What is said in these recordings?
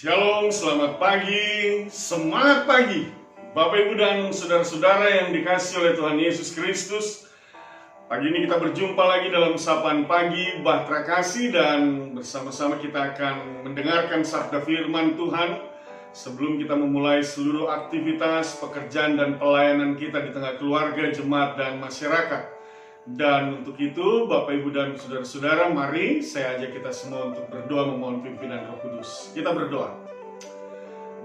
Shalom, selamat pagi, semangat pagi Bapak Ibu dan saudara-saudara yang dikasihi oleh Tuhan Yesus Kristus. Pagi ini kita berjumpa lagi dalam Sapaan Pagi Bahtera Kasih, dan bersama-sama kita akan mendengarkan sabda firman Tuhan sebelum kita memulai seluruh aktivitas, pekerjaan dan pelayanan kita di tengah keluarga, jemaat dan masyarakat. Dan untuk itu Bapak Ibu dan saudara-saudara, mari saya ajak kita semua untuk berdoa memohon pimpinan Roh Kudus. Kita berdoa.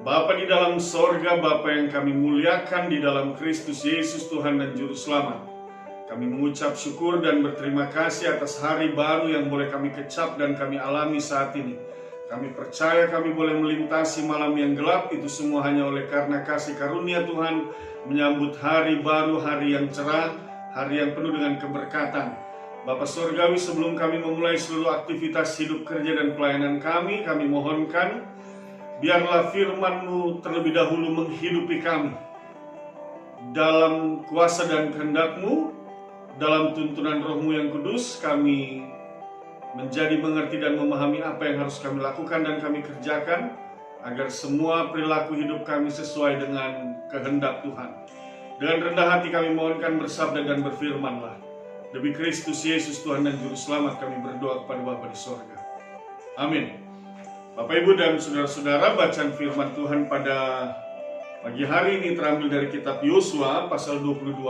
Bapa di dalam sorga, Bapa yang kami muliakan di dalam Kristus Yesus Tuhan dan Juru Selamat, kami mengucap syukur dan berterima kasih atas hari baru yang boleh kami kecap dan kami alami saat ini. Kami percaya kami boleh melintasi malam yang gelap, itu semua hanya oleh karena kasih karunia Tuhan menyambut hari baru, hari yang cerah, hari yang penuh dengan keberkatan. Bapa Surgawi, sebelum kami memulai seluruh aktivitas hidup, kerja, dan pelayanan kami mohonkan, biarlah firman-Mu terlebih dahulu menghidupi kami. Dalam kuasa dan kehendak-Mu, dalam tuntunan Roh-Mu yang kudus, kami menjadi mengerti dan memahami apa yang harus kami lakukan dan kami kerjakan, agar semua perilaku hidup kami sesuai dengan kehendak Tuhan. Dengan rendah hati kami mohonkan, bersabda dan berfirmanlah. Demi Kristus Yesus Tuhan dan Juru Selamat kami berdoa kepada Bapa di sorga. Amin. Bapak Ibu dan saudara-saudara, bacaan firman Tuhan pada pagi hari ini terambil dari kitab Yosua pasal 22,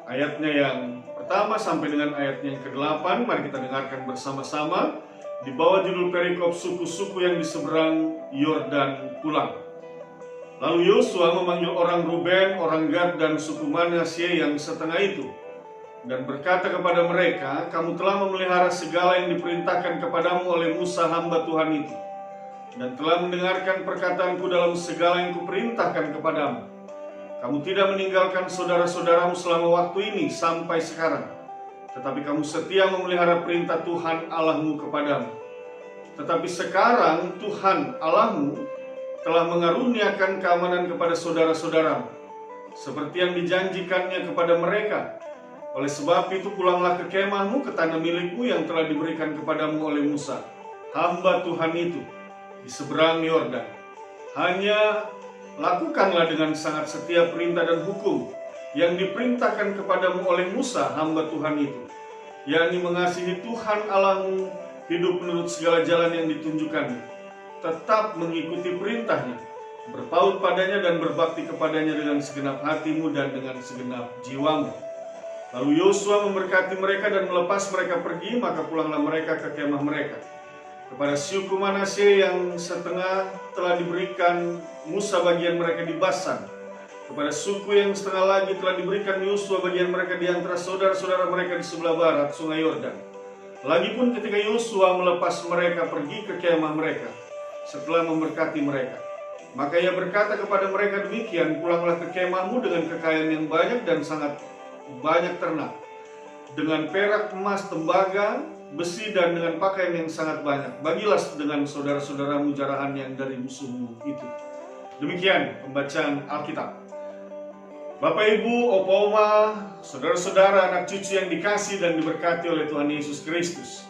ayatnya yang pertama sampai dengan ayatnya yang ke-8. Mari kita dengarkan bersama-sama di bawah judul perikop suku-suku yang di seberang Yordan pulang. Lalu Yosua memanggil orang Ruben, orang Gad, dan suku Manasye yang setengah itu, dan berkata kepada mereka, kamu telah memelihara segala yang diperintahkan kepadamu oleh Musa hamba Tuhan itu, dan telah mendengarkan perkataanku dalam segala yang kuperintahkan kepadamu. Kamu tidak meninggalkan saudara-saudaramu selama waktu ini sampai sekarang, tetapi kamu setia memelihara perintah Tuhan Allahmu kepadamu. Tetapi sekarang Tuhan Allahmu telah mengaruniakan keamanan kepada saudara-saudaramu, seperti yang dijanjikannya kepada mereka. Oleh sebab itu pulanglah ke kemahmu, ke tanah milikmu yang telah diberikan kepadamu oleh Musa, hamba Tuhan itu, di seberang Yordan. Hanya lakukanlah dengan sangat setia perintah dan hukum yang diperintahkan kepadamu oleh Musa, hamba Tuhan itu, yakni mengasihi Tuhan Allahmu, hidup menurut segala jalan yang ditunjukkannya, tetap mengikuti perintahnya, berpaut padanya dan berbakti kepadanya dengan segenap hatimu dan dengan segenap jiwamu. Lalu Yosua memberkati mereka dan melepas mereka pergi, maka pulanglah mereka ke kemah mereka. Kepada suku Manasye yang setengah telah diberikan Musa bagian mereka di Basan. Kepada suku yang setengah lagi telah diberikan Yosua bagian mereka di antara saudara-saudara mereka di sebelah barat sungai Yordan. Lagipun ketika Yosua melepas mereka pergi ke kemah mereka, setelah memberkati mereka, maka ia berkata kepada mereka demikian, pulanglah ke kemahmu dengan kekayaan yang banyak dan sangat banyak ternak, dengan perak, emas, tembaga, besi, dan dengan pakaian yang sangat banyak. Bagilah dengan saudara-saudaramu jarahan yang dari musuhmu itu. Demikian pembacaan Alkitab. Bapak Ibu, Opa-Oma, saudara-saudara, anak cucu yang dikasih dan diberkati oleh Tuhan Yesus Kristus.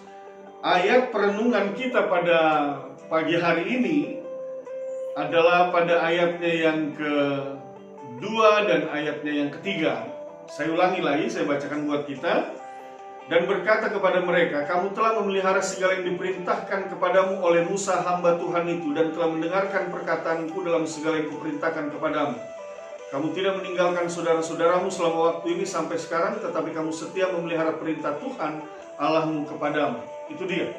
Ayat perenungan kita pada pagi hari ini adalah pada ayatnya yang kedua dan ayatnya yang ketiga. Saya ulangi lagi, saya bacakan buat kita. Dan berkata kepada mereka, kamu telah memelihara segala yang diperintahkan kepadamu oleh Musa hamba Tuhan itu, dan telah mendengarkan perkataanku dalam segala yang kuperintahkan kepadamu. Kamu tidak meninggalkan saudara-saudaramu selama waktu ini sampai sekarang, tetapi kamu setia memelihara perintah Tuhan Allahmu kepadamu. Itu dia.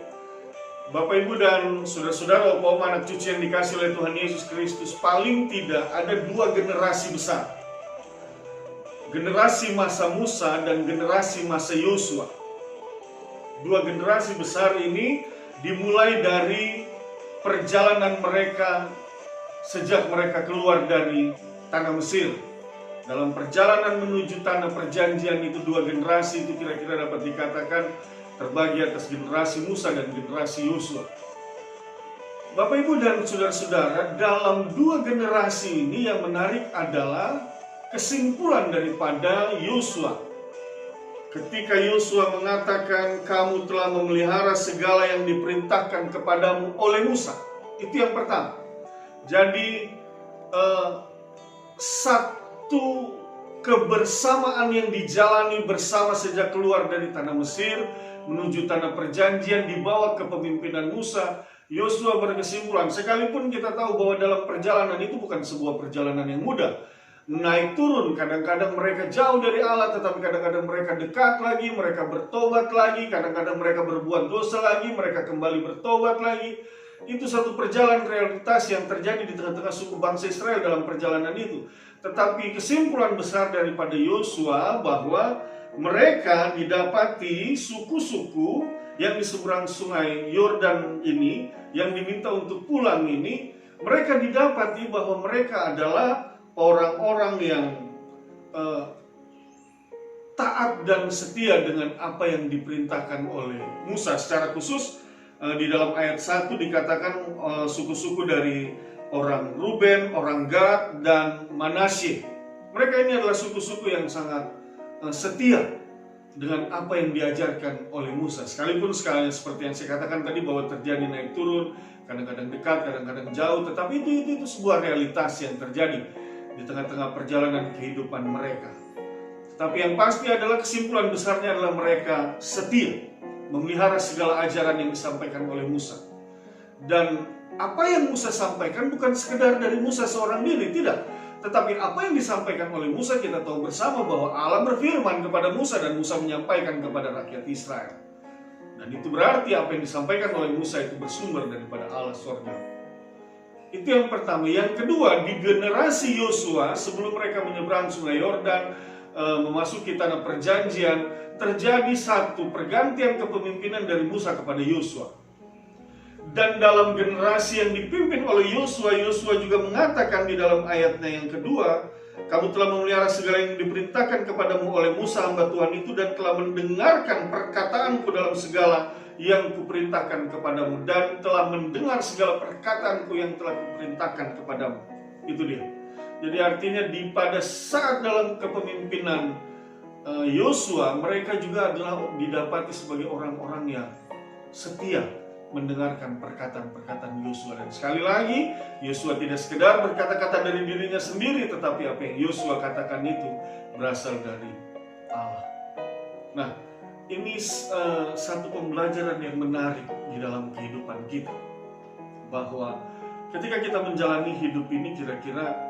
Bapak Ibu dan saudara-saudara, Opa-Oma, anak cucu yang dikasih oleh Tuhan Yesus Kristus, paling tidak ada dua generasi besar. Generasi masa Musa dan generasi masa Yosua. Dua generasi besar ini dimulai dari perjalanan mereka sejak mereka keluar dari tanah Mesir. Dalam perjalanan menuju tanah perjanjian itu, dua generasi itu kira-kira dapat dikatakan terbagi atas generasi Musa dan generasi Yosua. Bapak Ibu dan saudara-saudara, dalam dua generasi ini yang menarik adalah kesimpulan daripada Yosua. Ketika Yosua mengatakan kamu telah memelihara segala yang diperintahkan kepadamu oleh Musa, itu yang pertama. Jadi satu kebersamaan yang dijalani bersama sejak keluar dari tanah Mesir menuju tanah perjanjian di bawah kepemimpinan Musa, Yosua berkesimpulan, sekalipun kita tahu bahwa dalam perjalanan itu bukan sebuah perjalanan yang mudah, naik turun, kadang-kadang mereka jauh dari Allah, tetapi kadang-kadang mereka dekat lagi, mereka bertobat lagi, kadang-kadang mereka berbuat dosa lagi, mereka kembali bertobat lagi. Itu satu perjalanan realitas yang terjadi di tengah-tengah suku bangsa Israel dalam perjalanan itu. Tetapi kesimpulan besar daripada Yosua bahwa mereka didapati suku-suku yang di seberang sungai Yordan ini, yang diminta untuk pulang ini, mereka didapati bahwa mereka adalah orang-orang yang taat dan setia dengan apa yang diperintahkan oleh Musa. Secara khusus di dalam ayat 1 dikatakan suku-suku dari orang Ruben, orang Gad, dan Manasye. Mereka ini adalah suku-suku yang sangat setia dengan apa yang diajarkan oleh Musa. Sekalipun seperti yang saya katakan tadi bahwa terjadi naik turun, kadang-kadang dekat, kadang-kadang jauh, tetapi itu sebuah realitas yang terjadi di tengah-tengah perjalanan kehidupan mereka. Tapi yang pasti adalah kesimpulan besarnya adalah mereka setia memelihara segala ajaran yang disampaikan oleh Musa. Dan apa yang Musa sampaikan bukan sekedar dari Musa seorang diri, tidak. Tetapi apa yang disampaikan oleh Musa, kita tahu bersama bahwa Allah berfirman kepada Musa dan Musa menyampaikan kepada rakyat Israel. Dan itu berarti apa yang disampaikan oleh Musa itu bersumber daripada Allah surga. Itu yang pertama. Yang kedua, di generasi Yosua sebelum mereka menyeberang sungai Yordan, memasuki tanah perjanjian, terjadi satu pergantian kepemimpinan dari Musa kepada Yosua. Dan dalam generasi yang dipimpin oleh Yosua, Yosua juga mengatakan di dalam ayatnya yang kedua, kamu telah memelihara segala yang diperintahkan kepadamu oleh Musa hamba Tuhan itu, dan telah mendengarkan perkataanku dalam segala yang kuperintahkan kepadamu, dan telah mendengar segala perkataanku yang telah kuperintahkan kepadamu. Itu dia. Jadi artinya pada saat dalam kepemimpinan Yosua, mereka juga adalah didapati sebagai orang-orang yang setia mendengarkan perkataan-perkataan Yosua. Dan sekali lagi, Yosua tidak sekedar berkata-kata dari dirinya sendiri, tetapi apa yang Yosua katakan itu berasal dari Allah. Nah, ini satu pembelajaran yang menarik di dalam kehidupan kita, bahwa ketika kita menjalani hidup ini, kira-kira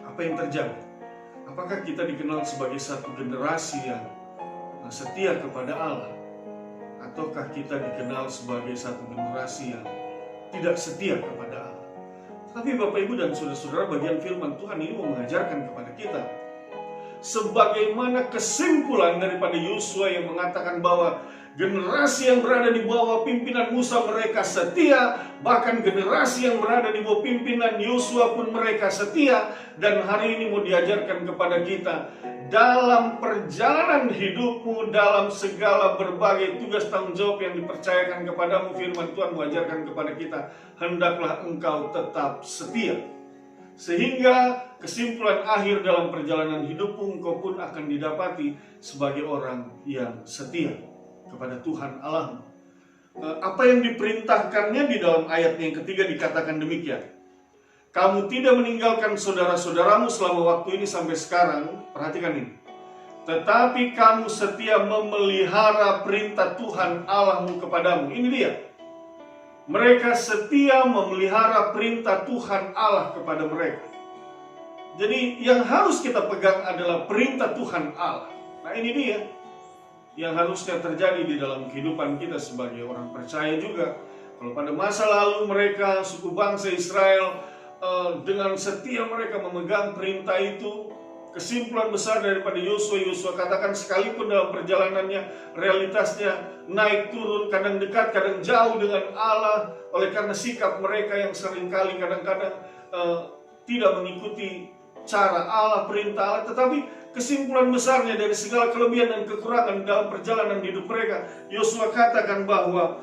apa yang terjadi? Apakah kita dikenal sebagai satu generasi yang setia kepada Allah, ataukah kita dikenal sebagai satu generasi yang tidak setia kepada Allah? Tapi Bapak Ibu dan Saudara-saudara, bagian firman Tuhan ini mau mengajarkan kepada kita sebagaimana kesimpulan daripada Yosua yang mengatakan bahwa generasi yang berada di bawah pimpinan Musa mereka setia, bahkan generasi yang berada di bawah pimpinan Yosua pun mereka setia. Dan hari ini mau diajarkan kepada kita, dalam perjalanan hidupmu, dalam segala berbagai tugas tanggung jawab yang dipercayakan kepadamu, firman Tuhan mengajarkan kepada kita, hendaklah engkau tetap setia. Sehingga kesimpulan akhir dalam perjalanan hidupmu, engkau pun akan didapati sebagai orang yang setia kepada Tuhan Allahmu. Apa yang diperintahkannya di dalam ayat yang ketiga dikatakan demikian. Kamu tidak meninggalkan saudara-saudaramu selama waktu ini sampai sekarang. Perhatikan ini. Tetapi kamu setia memelihara perintah Tuhan Allahmu kepadamu. Ini dia. Mereka setia memelihara perintah Tuhan Allah kepada mereka. Jadi yang harus kita pegang adalah perintah Tuhan Allah. Nah ini dia yang harusnya terjadi di dalam kehidupan kita sebagai orang percaya juga. Kalau pada masa lalu mereka, suku bangsa Israel, dengan setia mereka memegang perintah itu, kesimpulan besar daripada Yosua katakan, sekalipun dalam perjalanannya realitasnya naik turun, kadang dekat, kadang jauh dengan Allah, oleh karena sikap mereka yang seringkali kadang-kadang tidak mengikuti cara Allah, perintah Allah, tetapi kesimpulan besarnya dari segala kelebihan dan kekurangan dalam perjalanan hidup mereka, Yosua katakan bahwa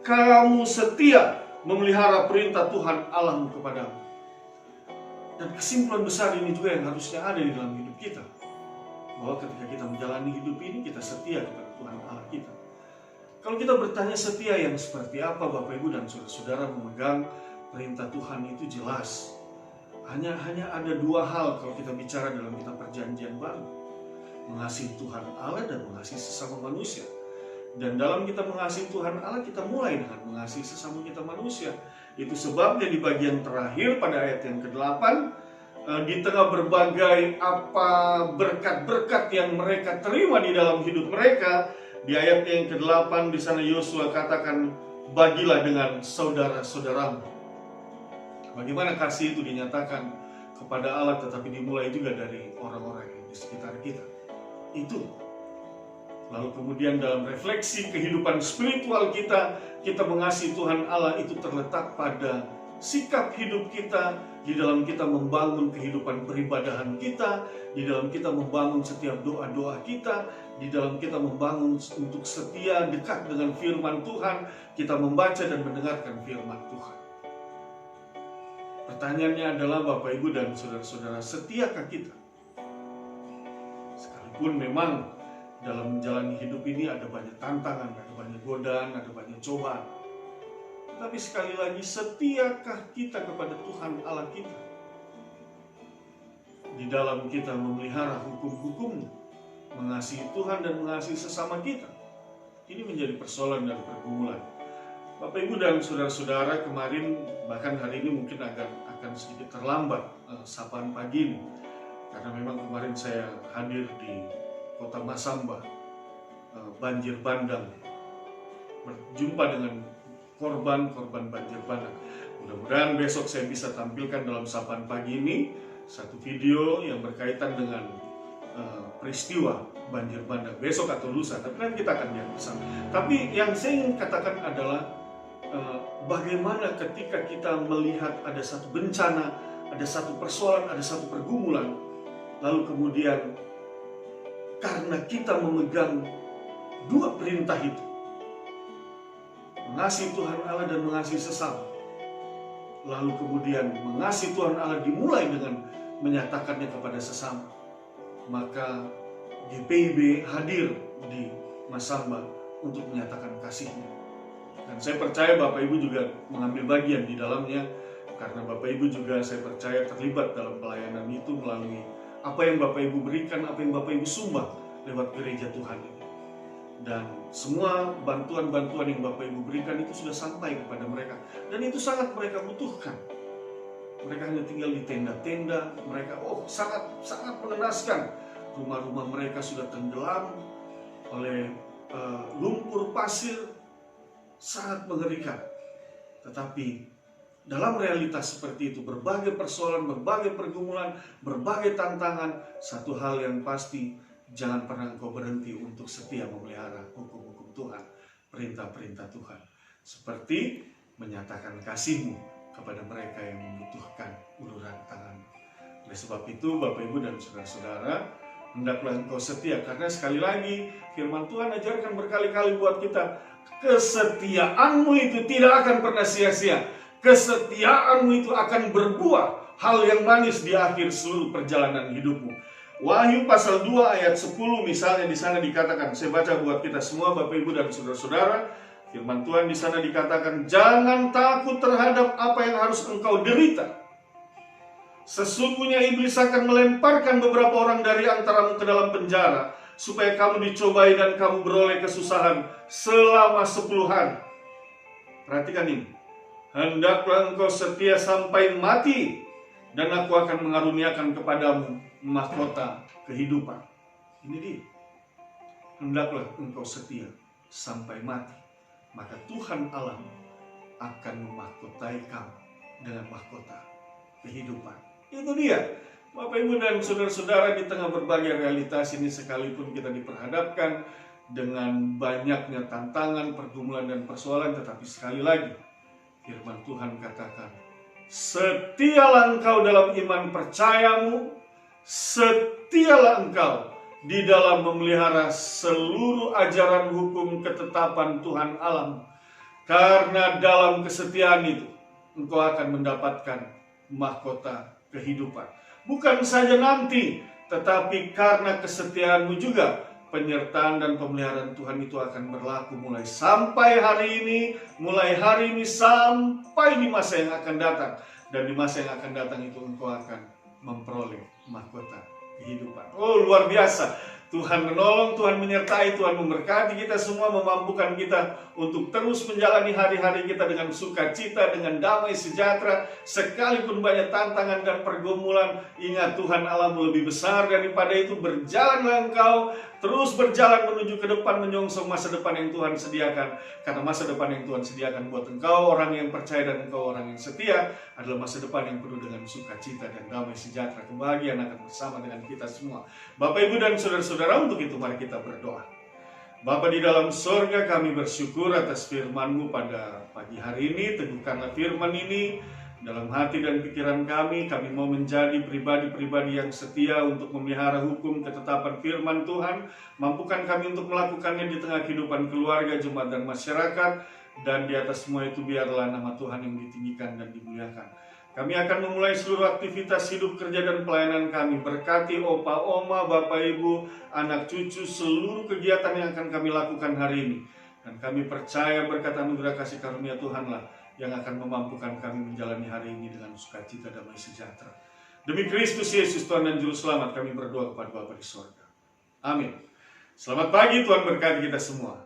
kamu setia memelihara perintah Tuhan Allahmu kepadamu. Dan kesimpulan besar ini juga yang harusnya ada di dalam hidup kita, bahwa ketika kita menjalani hidup ini, kita setia kepada Tuhan Allah kita. Kalau kita bertanya setia yang seperti apa, Bapak Ibu dan Saudara-saudara memegang perintah Tuhan itu jelas. Hanya ada dua hal kalau kita bicara dalam kitab Perjanjian Baru. Mengasihi Tuhan Allah dan mengasihi sesama manusia. Dan dalam kita mengasihi Tuhan Allah, kita mulai dengan mengasihi sesama kita manusia. Itu sebabnya di bagian terakhir pada ayat yang ke-8, di tengah berbagai apa berkat-berkat yang mereka terima di dalam hidup mereka, di ayat yang ke-8 di sana Yosua katakan, bagilah dengan saudara-saudaramu. Bagaimana kasih itu dinyatakan kepada Allah, tetapi dimulai juga dari orang-orang yang di sekitar kita. Itu. Lalu kemudian dalam refleksi kehidupan spiritual kita mengasihi Tuhan Allah itu terletak pada sikap hidup kita, di dalam kita membangun kehidupan peribadahan kita, di dalam kita membangun setiap doa-doa kita, di dalam kita membangun untuk setia dekat dengan firman Tuhan, kita membaca dan mendengarkan firman Tuhan. Pertanyaannya adalah Bapak, Ibu, dan saudara-saudara, setiakah kita? Sekalipun memang dalam menjalani hidup ini ada banyak tantangan, ada banyak godaan, ada banyak cobaan. Tetapi sekali lagi, setiakah kita kepada Tuhan Allah kita? Di dalam kita memelihara hukum-hukum-Nya, mengasihi Tuhan dan mengasihi sesama kita. Ini menjadi persoalan dan pergumulan. Bapak, Ibu, dan saudara-saudara, kemarin bahkan hari ini mungkin akan sedikit terlambat sapaan pagi ini. Karena memang kemarin saya hadir di Kota Masamba, banjir bandang, berjumpa dengan korban banjir bandang. Mudah-mudahan besok saya bisa tampilkan dalam sapaan pagi ini satu video yang berkaitan dengan peristiwa banjir bandang besok atau lusa. Tapi kan kita akan lihat bersama. Tapi yang saya ingin katakan adalah bagaimana ketika kita melihat ada satu bencana, ada satu persoalan, ada satu pergumulan, lalu kemudian karena kita memegang dua perintah itu, mengasihi Tuhan Allah dan mengasihi sesama, lalu kemudian mengasihi Tuhan Allah dimulai dengan menyatakannya kepada sesama, maka GPIB hadir di Masamba untuk menyatakan kasihnya. Dan saya percaya Bapak Ibu juga mengambil bagian di dalamnya, karena Bapak Ibu juga saya percaya terlibat dalam pelayanan itu melalui apa yang Bapak Ibu berikan, apa yang Bapak Ibu sumbang lewat gereja Tuhan ini. Dan semua bantuan-bantuan yang Bapak Ibu berikan itu sudah sampai kepada mereka. Dan itu sangat mereka butuhkan. Mereka hanya tinggal di tenda-tenda, mereka sangat mengenaskan. Rumah-rumah mereka sudah tenggelam oleh lumpur pasir, sangat mengerikan. Tetapi dalam realitas seperti itu, berbagai persoalan, berbagai pergumulan, berbagai tantangan, satu hal yang pasti, jangan pernah engkau berhenti untuk setia memelihara hukum-hukum Tuhan, perintah-perintah Tuhan. Seperti menyatakan kasih-Mu kepada mereka yang membutuhkan uluran tangan. Oleh sebab itu, Bapak, Ibu, dan saudara-saudara, hendaklah engkau setia. Karena sekali lagi, firman Tuhan ajarkan berkali-kali buat kita, kesetiaanmu itu tidak akan pernah sia-sia. Kesetiaanmu itu akan berbuah hal yang manis di akhir seluruh perjalanan hidupmu. Wahyu pasal 2 ayat 10 misalnya di sana dikatakan, saya baca buat kita semua Bapak, Ibu, dan saudara-saudara, firman Tuhan di sana dikatakan, jangan takut terhadap apa yang harus engkau derita. Sesungguhnya iblis akan melemparkan beberapa orang dari antaramu ke dalam penjara, supaya kamu dicobai dan kamu beroleh kesusahan selama 10 hari. Perhatikan ini. Hendaklah engkau setia sampai mati, dan aku akan mengaruniakan kepadamu mahkota kehidupan. Ini dia. Hendaklah engkau setia sampai mati, maka Tuhan Allah akan memahkotai kamu dengan mahkota kehidupan. Itu dia. Bapak, Ibu, dan saudara-saudara, di tengah berbagai realitas ini sekalipun kita diperhadapkan dengan banyaknya tantangan, pergumulan, dan persoalan, tetapi sekali lagi firman Tuhan katakan, setialah engkau dalam iman percayamu, setialah engkau di dalam memelihara seluruh ajaran hukum ketetapan Tuhan Allah, karena dalam kesetiaan itu engkau akan mendapatkan mahkota kehidupan. Bukan saja nanti, tetapi karena kesetiaanmu juga penyertaan dan pemeliharaan Tuhan itu akan berlaku mulai sampai hari ini sampai di masa yang akan datang. Dan di masa yang akan datang itu engkau akan memperoleh mahkota kehidupan. Oh, luar biasa. Tuhan menolong, Tuhan menyertai, Tuhan memberkati kita semua, memampukan kita untuk terus menjalani hari-hari kita dengan sukacita, dengan damai sejahtera, sekalipun banyak tantangan dan pergumulan. Ingat, Tuhan Allahmu lebih besar daripada itu. Berjalanlah engkau, terus berjalan menuju ke depan, menyongsong masa depan yang Tuhan sediakan. Karena masa depan yang Tuhan sediakan buat engkau, orang yang percaya dan engkau orang yang setia, adalah masa depan yang penuh dengan sukacita dan damai sejahtera. Kebahagiaan akan bersama dengan kita semua. Bapak, Ibu, dan saudara-saudara, untuk itu mari kita berdoa. Bapa di dalam sorga, kami bersyukur atas firman-Mu pada pagi hari ini. Teguhkanlah firman ini dalam hati dan pikiran kami. Kami mau menjadi pribadi-pribadi yang setia untuk memelihara hukum ketetapan firman Tuhan. Mampukan kami untuk melakukannya di tengah kehidupan keluarga, jemaat, dan masyarakat. Dan di atas semua itu biarlah nama Tuhan yang ditinggikan dan dimuliakan. Kami akan memulai seluruh aktivitas hidup, kerja, dan pelayanan kami. Berkati opa, oma, bapak, ibu, anak, cucu, seluruh kegiatan yang akan kami lakukan hari ini. Dan kami percaya berkat anugerah kasih karunia Tuhanlah yang akan memampukan kami menjalani hari ini dengan sukacita, damai sejahtera. Demi Kristus Yesus Tuhan dan Juru Selamat, kami berdoa kepada Bapa di sorga. Amin. Selamat pagi, Tuhan berkati kita semua.